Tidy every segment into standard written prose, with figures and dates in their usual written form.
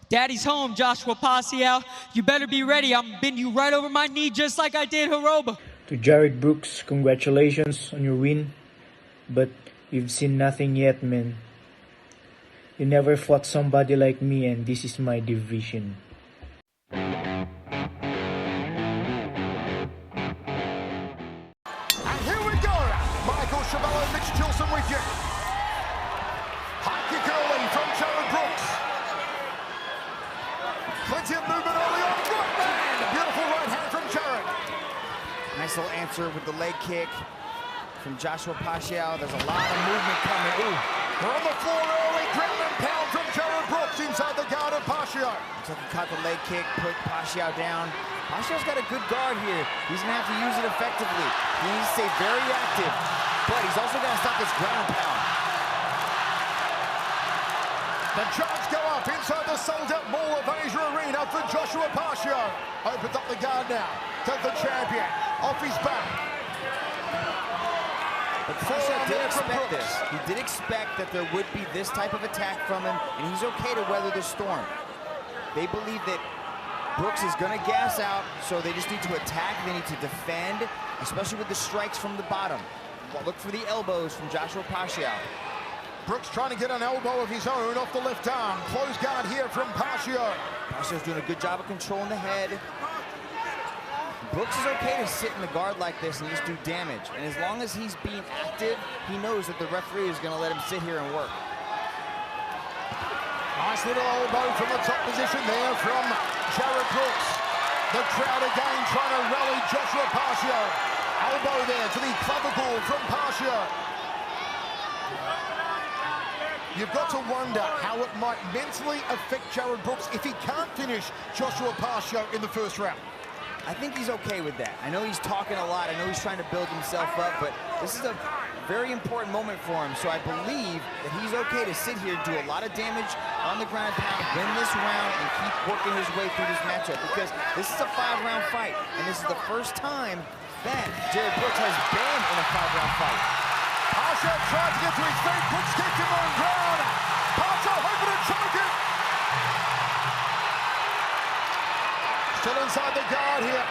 Daddy's home, Joshua Pacio. You better be ready. I'm bend you right over my knee just like I did Hiroba. To Jared Brooks, congratulations on your win. But you've seen nothing yet, man. You never fought somebody like me, and this is my division. And here we go. Michael Chavello, Mitch Tilson with you. High kick early from Jared Brooks. Plenty of movement early on. Right hand. Beautiful right hand from Jared. Nice little answer with the leg kick from Joshua Pacio. There's a lot of movement coming. Ooh. We're on the floor early. Ground and pound from Jared Brooks inside the guard of Pacio. Looks like he caught the leg kick, put Pacio down. Pacio's got a good guard here. He's going to have to use it effectively. He needs to stay very active, but he's also got to stop this ground and pound. The charge go up inside the sold-out Mall of Asia Arena for Joshua Pacio. Opens up the guard now. Does the champion off his back. But Pacio did expect this. He did expect that there would be this type of attack from him, and he's okay to weather the storm. They believe that Brooks is going to gas out, so they just need to attack. They need to defend, especially with the strikes from the bottom. Look for the elbows from Joshua Pacio. Brooks trying to get an elbow of his own off the left arm. Close guard here from Pacio. Pacio's doing a good job of controlling the head. Brooks is okay to sit in the guard like this and just do damage. And as long as he's being active, he knows that the referee is going to let him sit here and work. Nice little elbow from the top position there from Jared Brooks. The crowd again trying to rally Joshua Pacio. Elbow there to the clavicle from Pacio. You've got to wonder how it might mentally affect Jared Brooks if he can't finish Joshua Pacio in the first round. I think he's okay with that. I know he's talking a lot. I know he's trying to build himself up, but this is a very important moment for him. So I believe that he's okay to sit here, do a lot of damage on the ground and pound, win this round, and keep working his way through this matchup, because this is a 5-round fight, and this is the first time that Jared Brooks has been in a 5-round fight. Pacio tried to get to his feet. Brooks kicked him on ground. Pacio hoping to choke it. Still inside the guard here.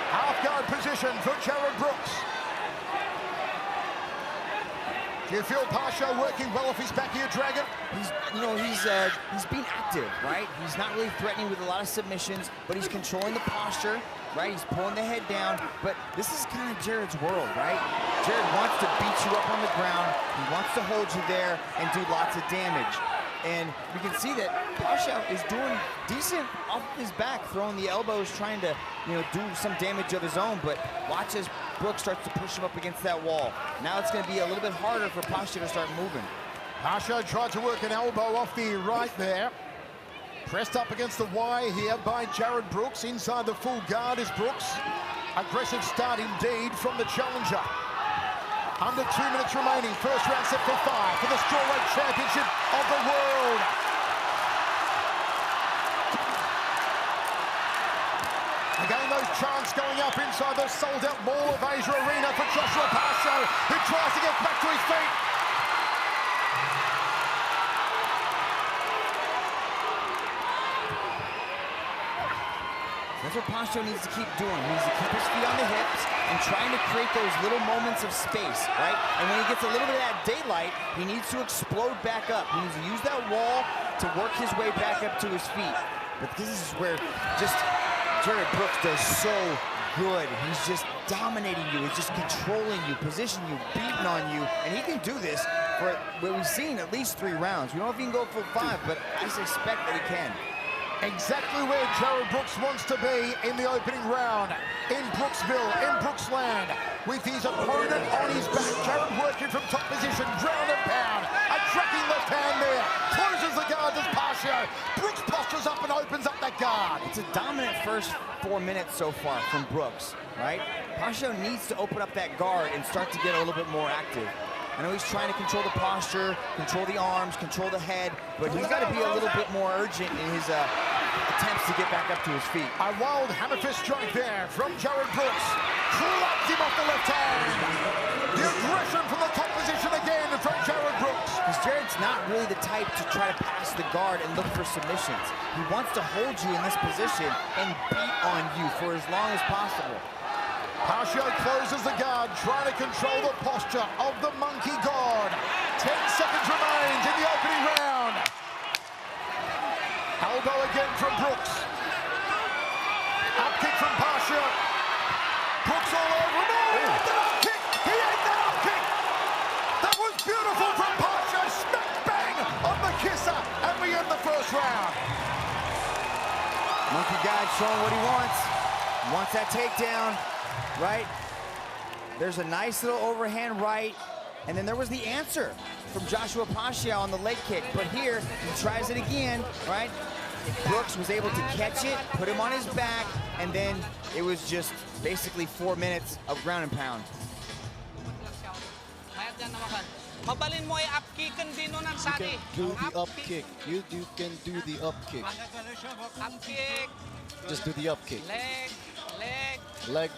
Half guard position for Jared Brooks. Do you feel Pacio working well off his back here, Dragon? He's being active, right? He's not really threatening with a lot of submissions, but he's controlling the posture, right? He's pulling the head down, but this is kind of Jared's world, right? Jared wants to beat you up on the ground. He wants to hold you there and do lots of damage. And we can see that Pacio is doing decent off of his back, throwing the elbows, trying to, do some damage of his own. But watch as Brooks starts to push him up against that wall. Now it's going to be a little bit harder for Pacio to start moving. Pacio tried to work an elbow off the right there. Pressed up against the wire here by Jared Brooks. Inside the full guard is Brooks. Aggressive start indeed from the challenger. Under 2 minutes remaining. First round set for 5 for the strawweight championship of the world. Again, those chants going up inside the sold-out Mall of Asia Arena for Joshua Pacio, who tries to get back to his feet. That's what Pacio needs to keep doing. He needs to keep his feet on the hips and trying to create those little moments of space, right? And when he gets a little bit of that daylight, he needs to explode back up. He needs to use that wall to work his way back up to his feet. But this is where just Jared Brooks does so good. He's just dominating you. He's just controlling you, positioning you, beating on you. And he can do this for what we've seen at least 3 rounds. We don't know if he can go full 5, but I suspect that he can. Exactly where Jared Brooks wants to be in the opening round. In Brooksville, in Brooksland, with his opponent on his back. Jared working from top position, ground and pound. A tracking left hand there. Closes the guard as Pacio. Brooks postures up and opens up that guard. It's a dominant first 4 minutes so far from Brooks, right? Pacio needs to open up that guard and start to get a little bit more active. I know he's trying to control the posture, control the arms, control the head, but he's got to be a little bit more urgent in his attempts to get back up to his feet. A wild hammer fist strike there from Jared Brooks. Clubs him off the left hand. The aggression from the top position again from Jared Brooks. He's Jared's not really the type to try to pass the guard and look for submissions. He wants to hold you in this position and beat on you for as long as possible. Pacio closes the guard, trying to control the posture of the monkey god. 10 seconds remains in the opening round. Elbow again from Brooks. Up kick from Pacio. Brooks all over him. Oh, he ate that up kick! He ate that up kick! That was beautiful from Pacio. Smack bang on the kisser, and we end the first round. Monkey God showing what he wants. He wants that takedown, right? There's a nice little overhand right, and then there was the answer from Joshua Pacio on the leg kick. But here, he tries it again, right? Brooks was able to catch it, put him on his back, and then it was just basically 4 minutes of ground and pound. Mabalin mo ay up-kickan din nun ang sari. Do the up kick. You can do the up kick. Up-kick. Just do the up kick. Leg. Leg,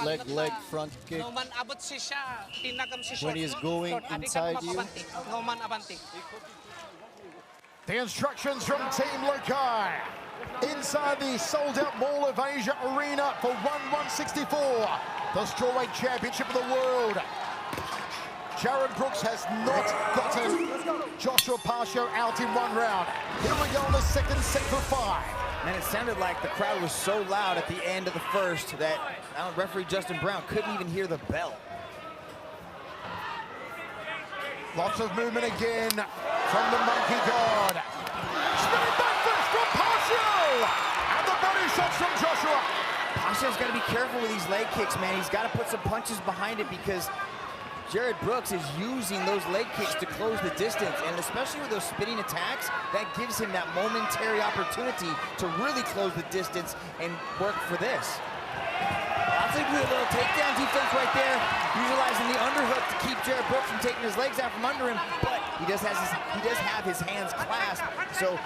leg, leg, front kick. Naman abot siya. Tinagam si short. When he is going inside you. Naman abanti. The instructions from Team Lakay. Inside the sold-out Mall of Asia Arena for 164, the strawweight championship of the world. Jared Brooks has not gotten Joshua Pacio out in one round. Here we go in the second set for 5. Man, it sounded like the crowd was so loud at the end of the first that referee Justin Brown couldn't even hear the bell. Lots of movement again from the monkey god. Spinning back fist from Pacio! And the body shots from Joshua. Pacio's got to be careful with these leg kicks, man. He's got to put some punches behind it because Jared Brooks is using those leg kicks to close the distance, and especially with those spinning attacks, that gives him that momentary opportunity to really close the distance and work for this. That's a good little takedown defense right there, utilizing the underhook to keep Jared Brooks from taking his legs out from under him, but he does have his hands clasped, so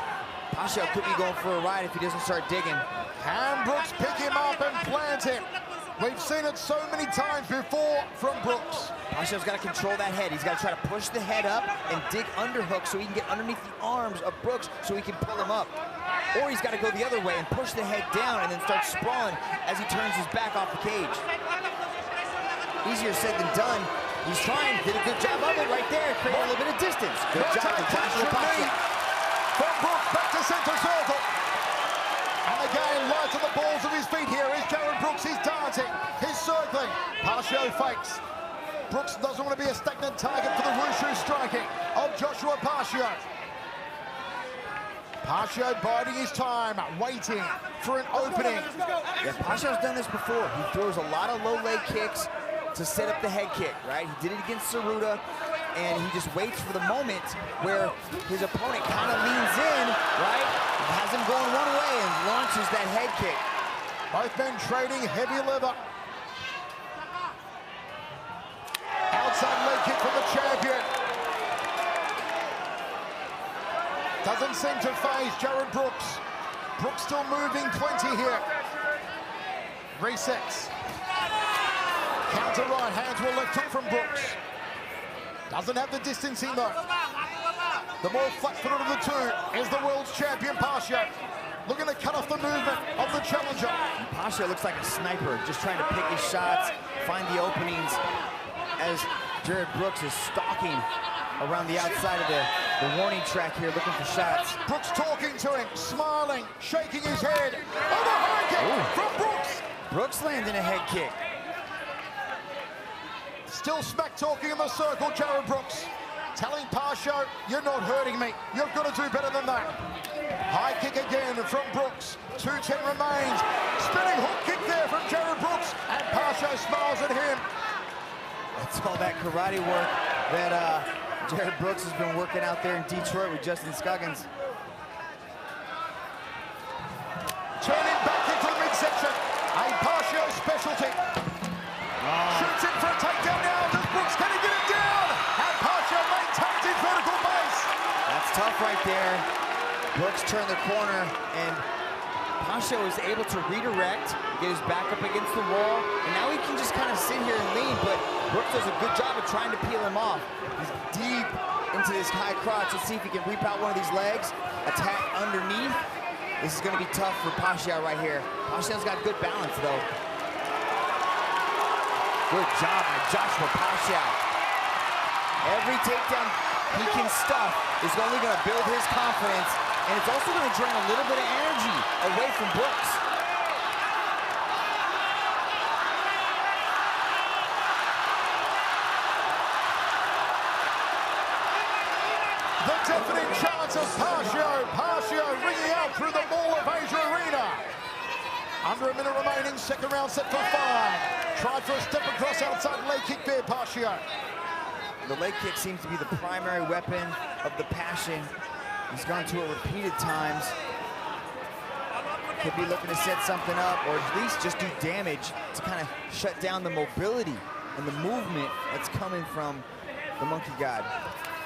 Pacio could be going for a ride if he doesn't start digging. Can Brooks pick him up and plant him? We've seen it so many times before from Brooks. Pacio's got to control that head. He's got to try to push the head up and dig underhook so he can get underneath the arms of Brooks so he can pull him up. Or he's got to go the other way and push the head down and then start sprawling as he turns his back off the cage. Easier said than done. He's trying, did a good job of it right there, creating a little bit of distance. Good job from Joshua Pacio. From Brooks back to center circle. And again, light on the balls of his feet here is Jared Brooks. He's dancing, he's circling. Pacio fakes. Brooks doesn't want to be a stagnant target for the wushu striking of Joshua Pacio. Pacio biding his time, waiting for an opening. Yeah, Pacio's done this before. He throws a lot of low leg kicks to set up the head kick, right? He did it against Saruta, and he just waits for the moment where his opponent kind of leans in, right? Has him going one way and launches that head kick. Both men trading heavy leather. Outside leg kick from the champion. Doesn't seem to phase Jared Brooks. Brooks still moving plenty here. Resets. Counter right, hands were left hook from Brooks. Doesn't have the distancing though. The more flat-footed of the two is the world's champion, Pacio. Looking to cut off the movement of the challenger. Pacio looks like a sniper, just trying to pick his shots, find the openings, as Jared Brooks is stalking around the outside of the warning track here, looking for shots. Brooks talking to him, smiling, shaking his head. Oh, the high kick from Brooks. Brooks landing a head kick. Still smack talking in the circle, Jared Brooks. Telling Pacio, you're not hurting me. You've got to do better than that. High kick again from Brooks. 2:10 remains. Spinning hook kick there from Jared Brooks. And Pacio smiles at him. That's all that karate work that Jared Brooks has been working out there in Detroit with Justin Scoggins. Turning back into the midsection. A Pacio specialty. Shoots in for a takedown now. Does Brooks, can he get it down? And Pacio maintains his vertical base. That's tough right there. Brooks turned the corner and Pacio is able to redirect, get his back up against the wall, and now he can just kind of sit here and lean, but Brooks does a good job of trying to peel him off. He's deep into this high crotch. Let's see if he can reap out one of these legs, attack underneath. This is gonna be tough for Pacio right here. Pacio's got good balance though. Good job by Joshua Pacio. Every takedown he can stuff is only gonna build his confidence, and it's also gonna drain a little bit of energy away from Brooks. The deafening chants of Pacio ringing out through the Mall of Asia Arena. Under a minute remaining, second round set for 5. Tried for a step across outside leg kick there, Pacio. The leg kick seems to be the primary weapon of the Passion. He's gone to it repeated times. Could be looking to set something up, or at least just do damage to kind of shut down the mobility and the movement that's coming from the Monkey God.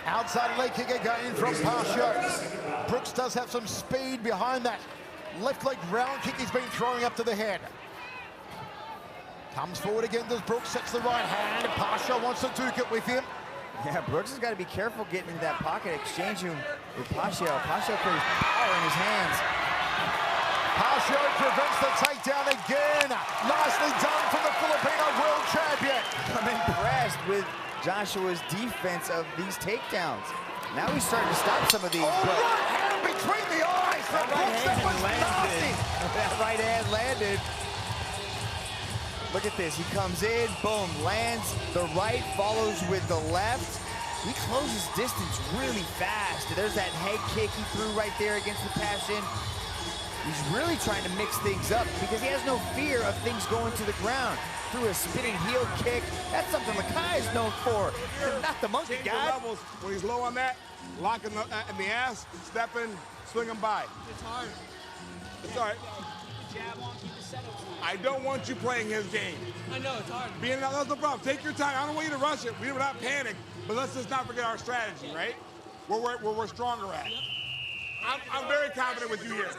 Outside leg kick again from Pacio. Brooks does have some speed behind that left leg round kick he's been throwing up to the head. Comes forward again, does Brooks, sets the right hand. Pacio wants to duke it with him. Yeah, Brooks has got to be careful getting into that pocket, exchanging with Pacio. Pacio carries power in his hands. Pacio prevents the takedown again. Nicely done from the Filipino world champion. I'm impressed with Joshua's defense of these takedowns. Now he's starting to stop some of these. Oh, but right hand between the eyes. that right That hand was nasty. That right hand landed. Look at this, he comes in, boom, lands. The right follows with the left. He closes distance really fast. There's that head kick he threw right there against the Passion. He's really trying to mix things up because he has no fear of things going to the ground. Threw a spinning heel kick. That's something Lakai is known for, not the Monkey God. Levels, when he's low on that, locking in the ass, stepping, swinging by. It's hard. It's all right. Keep the jab on, keep the setup. I don't want you playing his game. I know, it's hard. That's no problem. Take your time. I don't want you to rush it. We're not panic, but let's just not forget our strategy, right? Where we're stronger at. I'm very confident with you here.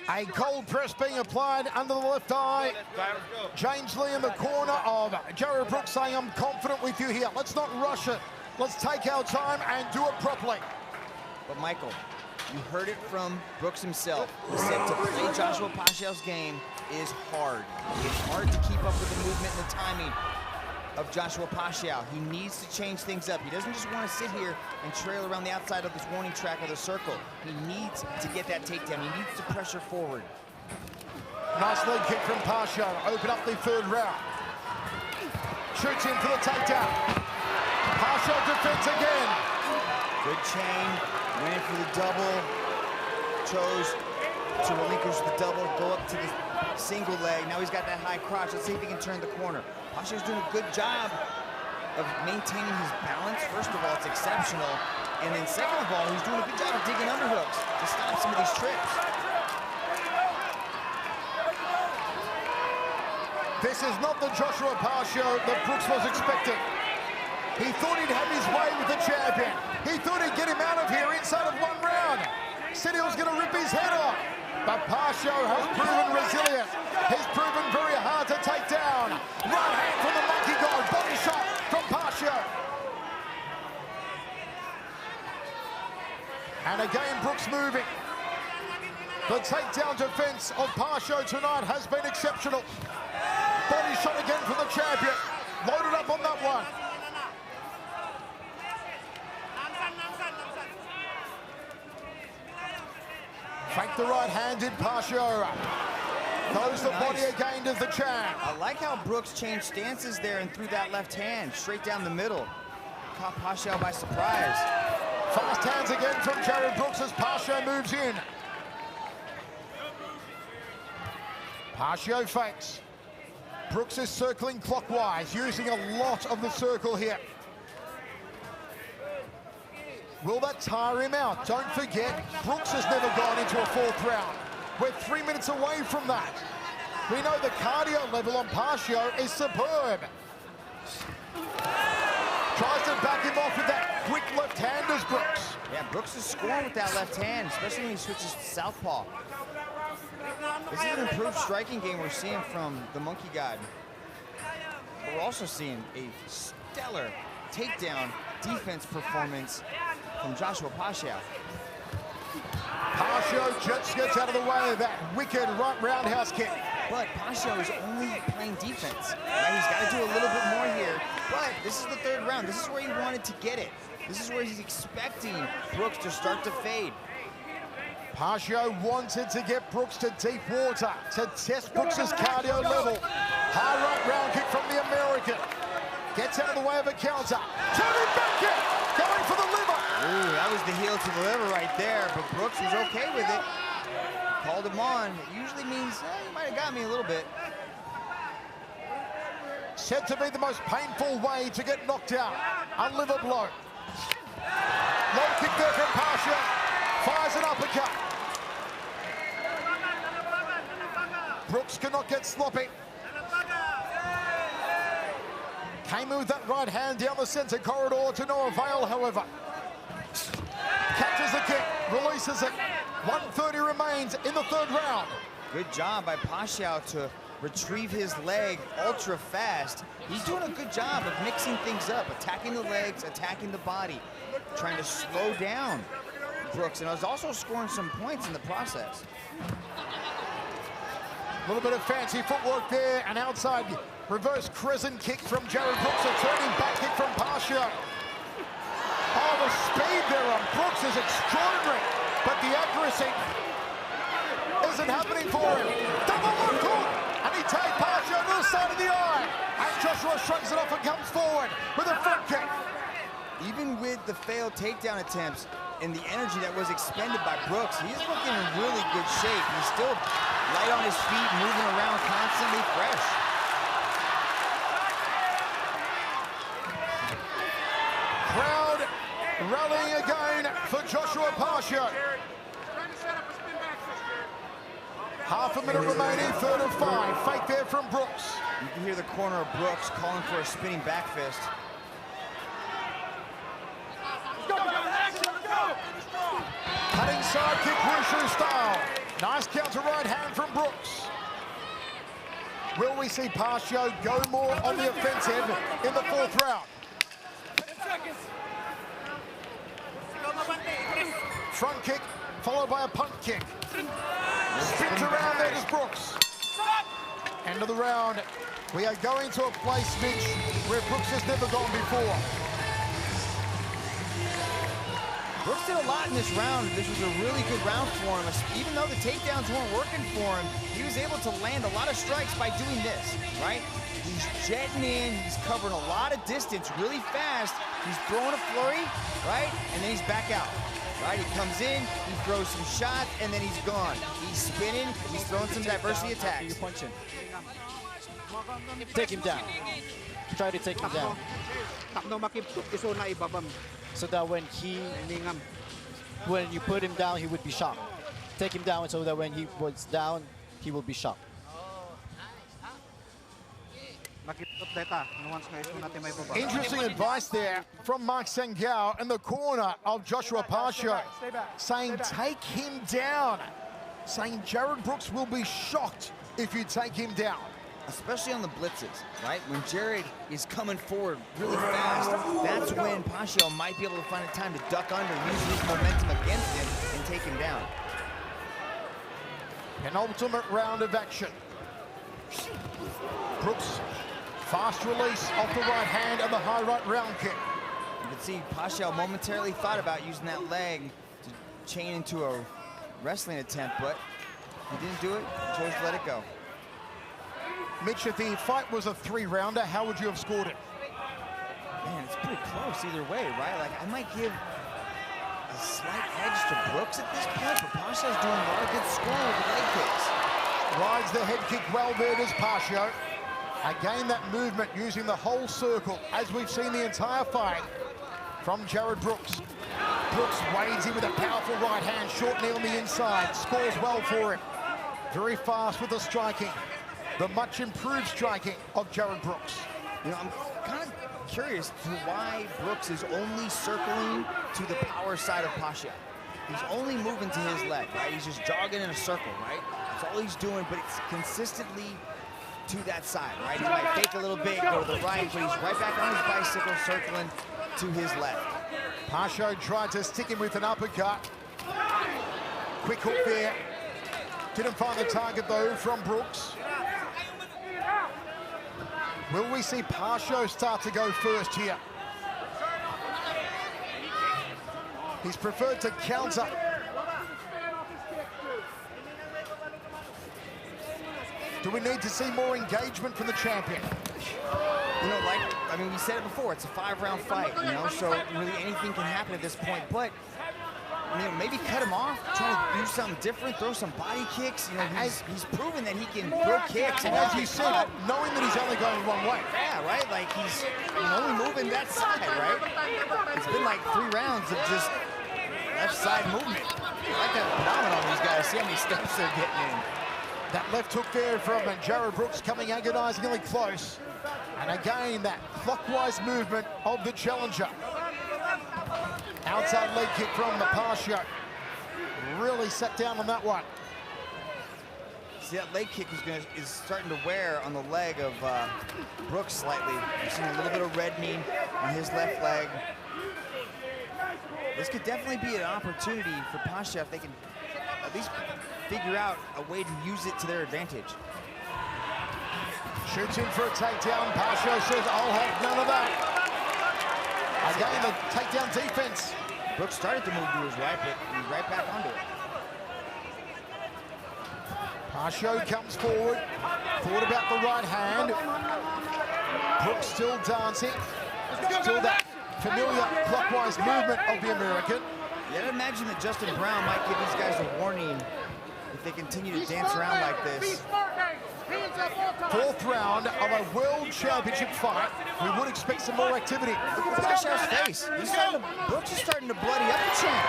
A cold press being applied under the left eye. James Lee in the corner of Jared Brooks saying, I'm confident with you here. Let's not rush it. Let's take our time and do it properly. But Michael, you heard it from Brooks himself. He said to play Joshua Pacio's game is hard. It's hard to keep up with the movement and the timing of Joshua Pacio. He needs to change things up. He doesn't just want to sit here and trail around the outside of this warning track of the circle. He needs to get that takedown. He needs to pressure forward. Nice leg kick from Pacio. Open up the third round. Shoots in for the takedown. Pacio defends again. Good chain, went in for the double. Chose to relinquish the double, go up to the single leg. Now he's got that high crotch. Let's see if he can turn the corner. Pacio's doing a good job of maintaining his balance. First of all, it's exceptional. And then second of all, he's doing a good job of digging underhooks to stop some of these trips. This is not the Joshua Pacio that Brooks was expecting. He thought he'd have his way with the champion. He thought he'd get him out of here inside of 1 round. Said he was going to rip his head off. But Pacio has proven resilient. He's proven very hard to take down. Right hand from the Monkey God. Body shot from Pacio. And again, Brooks moving. The takedown defense of Pacio tonight has been exceptional. Body shot again from the champion. Loaded up on that one. Fake the right hand in Pacio. Throws the body again to the champ. I like how Brooks changed stances there and threw that left hand straight down the middle. Caught Pacio by surprise. Fast hands again from Jared Brooks as Pacio moves in. Pacio fakes. Brooks is circling clockwise, using a lot of the circle here. Will that tire him out? Don't forget, Brooks has never gone into a 4th round. We're 3 minutes away from that. We know the cardio level on Pacio is superb. Tries to back him off with that quick left hand as Brooks. Yeah, Brooks is scoring with that left hand, especially when he switches to southpaw. This is an improved striking game we're seeing from the Monkey God. But we're also seeing a stellar takedown defense performance from Joshua Pacio. Pacio just gets out of the way of that wicked right roundhouse kick. But Pacio is only playing defense. Right? He's got to do a little bit more here. But this is the third round. This is where he wanted to get it. This is where he's expecting Brooks to start to fade. Pacio wanted to get Brooks to deep water to test Brooks's cardio level. High right round kick from the American. Gets out of the way of a counter. Turning back kick. Going for the liver. Ooh, that was the heel to the liver right there, but Brooks was okay with it. Called him on. It usually means, you might have got me a little bit. Said to be the most painful way to get knocked out. A liver blow. Low kick there from Pacio. Fires an uppercut. Brooks cannot get sloppy. Came with that right hand down the center corridor to no avail, however. Catches the kick, releases it. 1:30 remains in the third round. Good job by Pacio to retrieve his leg ultra fast. He's doing a good job of mixing things up, attacking the legs, attacking the body, trying to slow down Brooks, and I was also scoring some points in the process. A little bit of fancy footwork there, an outside reverse crescent kick from Jared Brooks, a turning back kick from Pacio. Oh, the speed there on Brooks is extraordinary, but the accuracy isn't happening for him. Double look hook, and he takes Pacio to the side of the eye, and Joshua shrugs it off and comes forward with a front kick. Even with the failed takedown attempts and the energy that was expended by Brooks, he's looking in really good shape. He's still light on his feet, moving around constantly fresh. Crowd rallying again for Joshua Pacio. Half a minute remaining, third and 5. Fake there from Brooks. You can hear the corner of Brooks calling for a spinning back fist. Cutting side kick, wushu style. Nice counter right hand from Brooks. Will we see Pacio go more on the offensive in the fourth round? Front kick, followed by a punt kick. Spins around there to Brooks. End of the round. We are going to a place, Mitch, where Brooks has never gone before. Brooks did a lot in this round. This was a really good round for him. Even though the takedowns weren't working for him, he was able to land a lot of strikes by doing this, right? He's jetting in, he's covering a lot of distance really fast. He's throwing a flurry, right? And then he's back out, right? He comes in, he throws some shots, and then he's gone. He's spinning, he's throwing some diversity attacks. You're punching. Take him down. Try to take him down. So that when you put him down, he would be shocked. Take him down so that when he was down, he will be shocked. Interesting advice there from Mark Sangao in the corner of Joshua Pacio, saying take him down, saying Jared Brooks will be shocked if you take him down. Especially on the blitzes, right? When Jared is coming forward really fast, that's when Pacio might be able to find a time to duck under, use his momentum against him, and take him down. Penultimate round of action. Brooks, fast release off the right hand and the high right round kick. You can see Pacio momentarily thought about using that leg to chain into a wrestling attempt, but he didn't do it, he chose to let it go. Mitch, if the fight was a 3-rounder, how would you have scored it? Man, it's pretty close either way, right? Like, I might give a slight edge to Brooks at this point, but Pacio's doing a lot of good scoring with the leg kicks. Rides the head kick well there, does Pacio. Again, that movement using the whole circle, as we've seen the entire fight from Jared Brooks. Brooks wades in with a powerful right hand, short knee on the inside, scores well for him. Very fast with the striking. The much improved striking of Jared Brooks. You know, I'm kind of curious to why Brooks is only circling to the power side of Pacio. he's only moving to his left, right? He's just jogging in a circle, right? That's all he's doing, but it's consistently to that side, right? He might fake a little bit, go to the right, but he's right back on his bicycle, circling to his left. Pacio tried to stick him with an uppercut. Quick hook there. Didn't find the target, though, from Brooks. Will we see Pacio start to go first here? He's preferred to counter. Do we need to see more engagement from the champion? You know, like, I mean, we said it before, it's a 5-round fight, you know, so really anything can happen at this point, but, you know, maybe cut him off, try to do something different, throw some body kicks. You know, he's proven that he can throw kicks. And as you said, knowing that he's only going one way. Yeah, right, like he's only moving that side, right? It's been like 3 rounds of just left side movement. I like that phenomenon on these guys, see how many steps they're getting in. That left hook there from Jared Brooks coming agonizingly close. And again, that clockwise movement of the challenger. Outside leg kick from the Pacio. Really sat down on that one. See, that leg kick is starting to wear on the leg of Brooks slightly. You're seeing a little bit of reddening on his left leg. This could definitely be an opportunity for Pacio if they can at least figure out a way to use it to their advantage. Shoots in for a takedown. Pacio says, I'll have none of that. Again, the takedown defense. Brooks started to move to his right, but he's right back onto it. Pacio comes forward. Thought about the right hand. Brooks still dancing. Still that familiar clockwise movement of the American. You gotta imagine that Justin Brown might give these guys a warning if they continue to dance around like this. 4th round of a world championship fight. We would expect some more activity. Look at Pacio's face. Brooks is starting to bloody up the champ.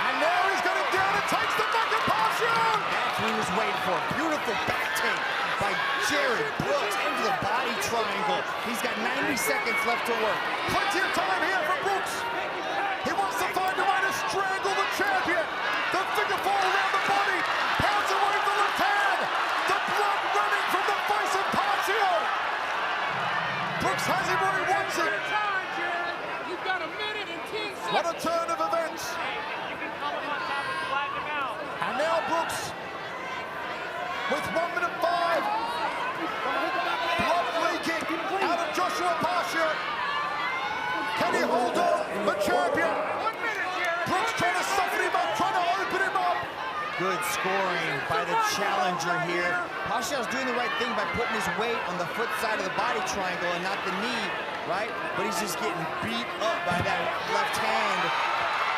And now he's got him down and takes the back of Pacio. That's what he was waiting for. Beautiful back take by Jared Brooks into the body triangle. He's got 90 seconds left to work. Plenty of time here for Brooks. He wants to find a way to strangle the champion. The figure four around the body. Pounds away with the left hand. The blood running from the face of Pacio. Brooks has him where he wants him. You've got a minute and 10 seconds. What a turn of events. And now Brooks with 1 minute 5. Blood leaking out of Joshua Pacio. Can he hold on the champion? Brooks trying to soften him up, trying to open him up. Good scoring by the challenger here. Pacio's doing the right thing by putting his weight on the foot side of the body triangle and not the knee, right? But he's just getting beat up by that left hand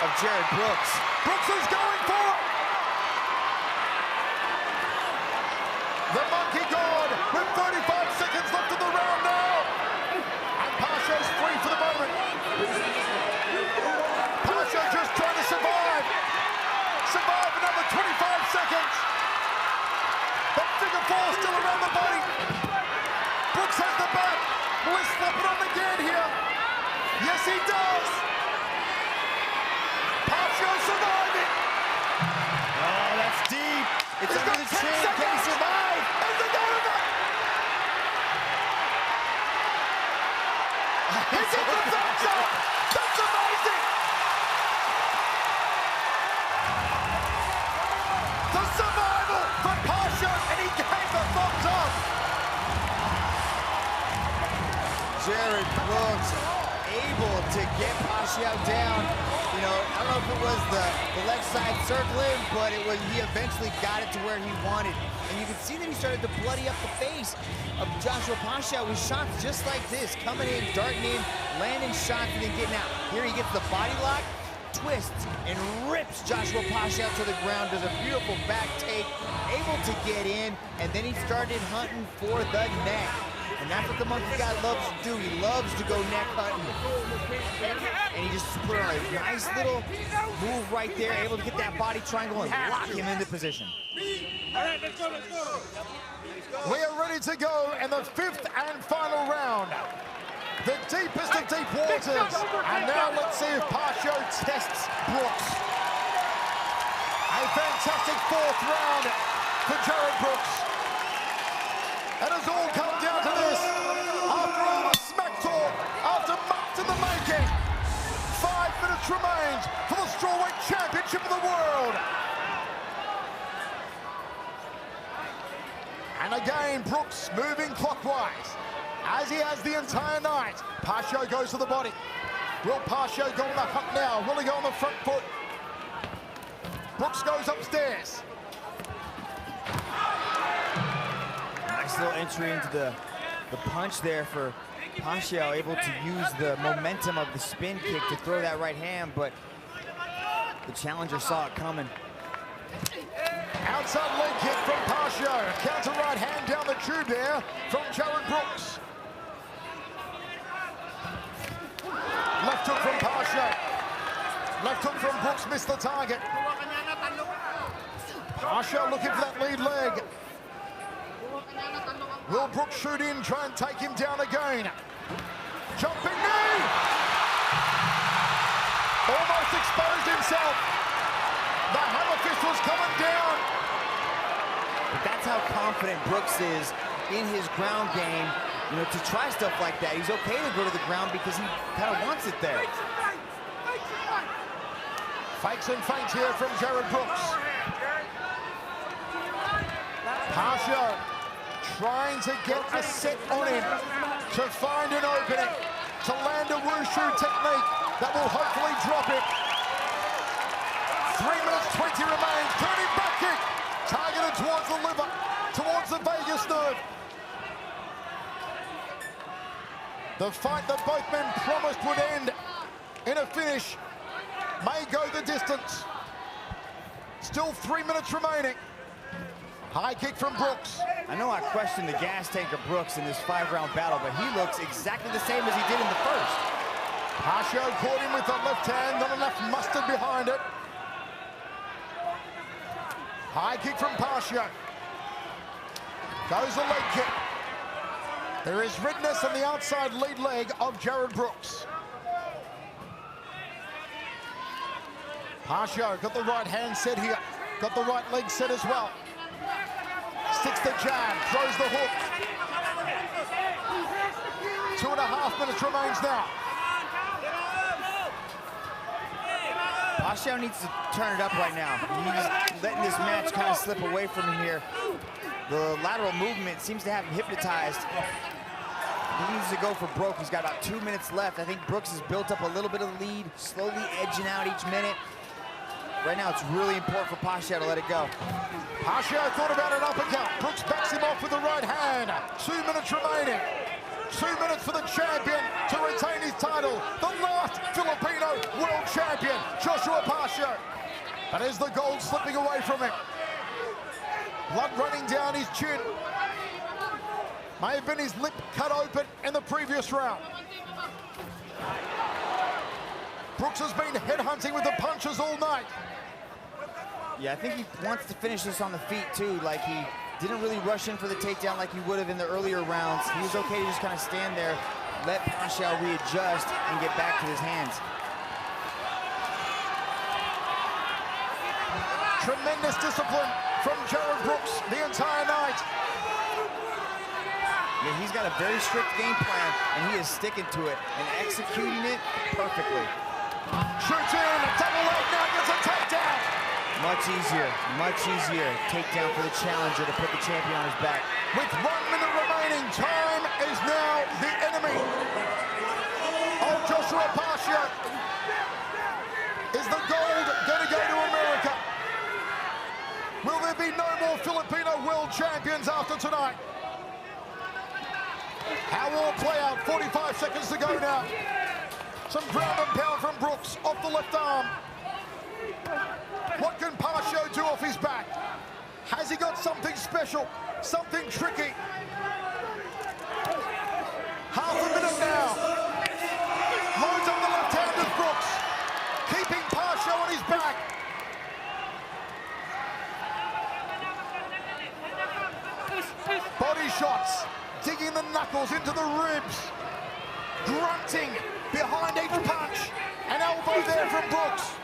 of Jared Brooks. Brooks is going for it. The monkey god with 35 seconds left in the round now. And Pacio's free for the moment. Pacio just trying to survive. Survive another 25 seconds. The figure four still around the body. Brooks has the back. Will he slap it on again here? Yes, he does. Pacio surviving. Oh, that's deep. It's under the chin. Can he survive? Is it over? He gets the thumbs up. That's amazing. The survival for Pacio, and he gave the thumbs up. Jared Brooks able to get Pacio down. You know, I don't know if it was the left side circling, but it was he eventually got it to where he wanted. And you can see that he started to bloody up the face of Joshua Pacio with shots just like this, coming in, darting in, landing shots, and then getting out. Here he gets the body lock, twists, and rips Joshua Pacio to the ground, does a beautiful back take, able to get in, and then he started hunting for the neck. And that's what the monkey guy loves to do. He loves to go neck hunting. And he just put on a nice little move right there, able to get that body triangle and lock him into position. All right, let's go. We are ready to go in the 5th and final round. The deepest of deep waters. And now let's see if Pacio tests Brooks. fantastic fourth round for Jared Brooks. It has all come down to this. After all the smack talk, after months in the making, 5 minutes remains for the strawweight championship of the world. And again, Brooks moving clockwise, as he has the entire night. Pacio goes to the body. Will Pacio go on the hunt now? Will he go on the front foot? Brooks goes upstairs. Nice little entry into the punch there for Pacio, able to use the momentum of the spin kick to throw that right hand, but the challenger saw it coming. Outside leg kick from Pacio. Counter right hand down the tube there from Jared Brooks. Left hook from Pacio. Left hook from Brooks, missed the target. Pacio looking for that lead leg. Will Brooks shoot in, try and take him down again? Jumping knee! Almost exposed himself. The hammer fist was coming down. But that's how confident Brooks is in his ground game. You know, to try stuff like that, he's okay to go to the ground because he kind of wants it there. Fakes and feints here from Jared Brooks. Pacio trying to get a set on him to find an opening, to land a wushu technique that will hopefully drop him. 3 minutes 20 remains, turning back kick, targeted towards the liver, towards the vagus nerve. The fight that both men promised would end in a finish may go the distance. Still 3 minutes remaining. High kick from Brooks. I know I questioned the gas tank of Brooks in this 5-round battle, but he looks exactly the same as he did in the first. Pacio caught him with the left hand, not enough mustard behind it. High kick from Pacio. Goes the leg kick. There is redness on the outside lead leg of Jared Brooks. Pacio got the right hand set here. Got the right leg set as well. Sticks the jab, throws the hook. 2.5 minutes remains now. Pacio needs to turn it up right now. He's letting this match kind of slip away from him here. The lateral movement seems to have him hypnotized. He needs to go for Brooks. He's got about 2 minutes left. I think Brooks has built up a little bit of lead, slowly edging out each minute. Right now, it's really important for Pacio to let it go. Pacio thought about an uppercut. Brooks backs him off with the right hand. 2 minutes remaining. 2 minutes for the champion to retain his title. The last Filipino world champion, Joshua Pacio. But is the gold slipping away from him? Blood running down his chin. May have been his lip cut open in the previous round. Brooks has been headhunting with the punches all night. Yeah, I think he wants to finish this on the feet too. Like, he didn't really rush in for the takedown like he would have in the earlier rounds. He was okay to just kind of stand there, let Pacio readjust and get back to his hands. Tremendous discipline from Jared Brooks the entire night. Yeah, he's got a very strict game plan, and he is sticking to it and executing it perfectly. Shoots in, a double leg now, gets a takedown. Much easier takedown for the challenger to put the champion on his back. With 1 minute remaining, time is now the enemy of Joshua Pacio. Is the gold going to go to America? Will there be no more Filipino world champions after tonight? How will it play out? 45 seconds to go now. Some ground and pound from Brooks off the left arm. What can Pacio do off his back? Has he got something special? Something tricky? Half a minute now. Loads on the left hand of Brooks. Keeping Pacio on his back. Body shots. Digging the knuckles into the ribs. Grunting behind each punch. An elbow there from Brooks.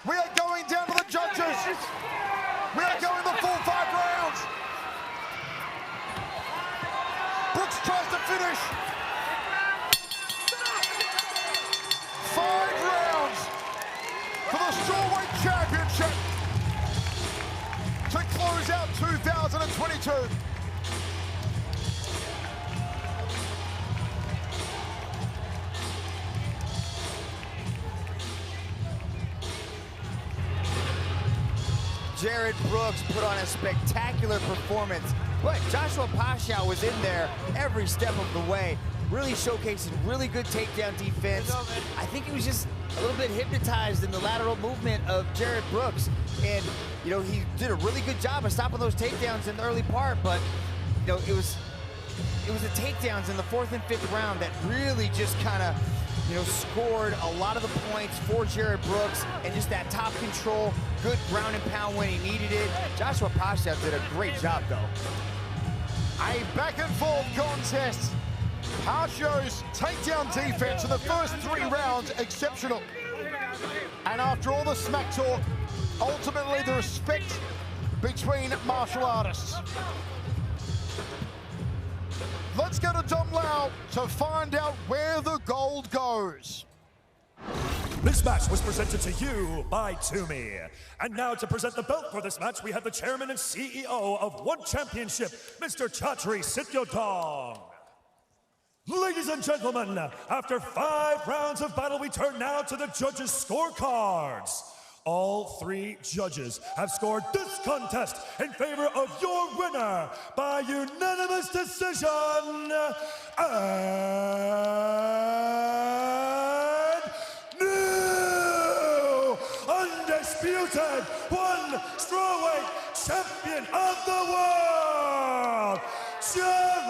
We are going down to the judges. We are going the full 5 rounds. Brooks tries to finish. 5 rounds for the Strawweight Championship to close out 2022. Jared Brooks put on a spectacular performance, but Joshua Pacio was in there every step of the way, really showcasing really good takedown defense. I think he was just a little bit hypnotized in the lateral movement of Jared Brooks, and you know, he did a really good job of stopping those takedowns in the early part, but you know, it was the takedowns in the 4th and 5th round that really just kind of, you know, scored a lot of the points for Jared Brooks, and just that top control, good ground and pound when he needed it. Joshua Pacio did a great job, though. A back and forth contest. Pacio's takedown defense in the first 3 rounds, exceptional. And after all the smack talk, ultimately the respect between martial artists. Let's go to Dom Lau to find out where the gold goes. This match was presented to you by Toomey. And now to present the belt for this match, we have the chairman and CEO of One Championship, Mr. Chatri Sityodong. Ladies and gentlemen, after 5 rounds of battle, we turn now to the judges' scorecards. All 3 judges have scored this contest in favor of your winner by unanimous decision, and new undisputed 1 strawweight champion of the world, Jared